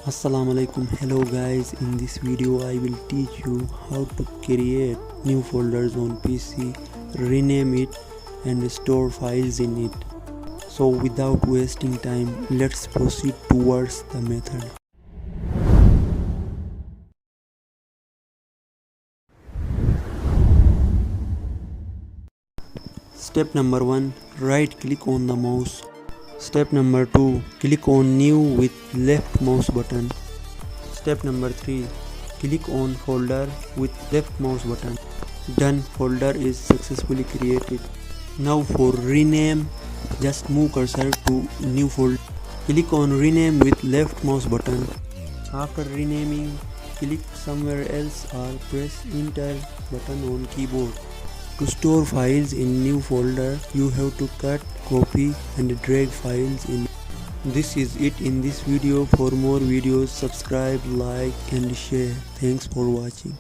Assalam Alaikum. Hello guys, in this video I will teach you how to create new folders on PC, rename it and store files in it. So without wasting time, let's proceed towards the method. Step number 1, right click on the mouse. Step number 2, click on new with left mouse button. Step number 3, click on folder with left mouse button. Done, folder is successfully created. Now for rename, just move cursor to new folder. Click on rename with left mouse button. After renaming, click somewhere else or press enter button on keyboard. To store files in new folder, you have to cut, copy and drag files in. This is it in this video. For more videos, subscribe, like and share. Thanks for watching.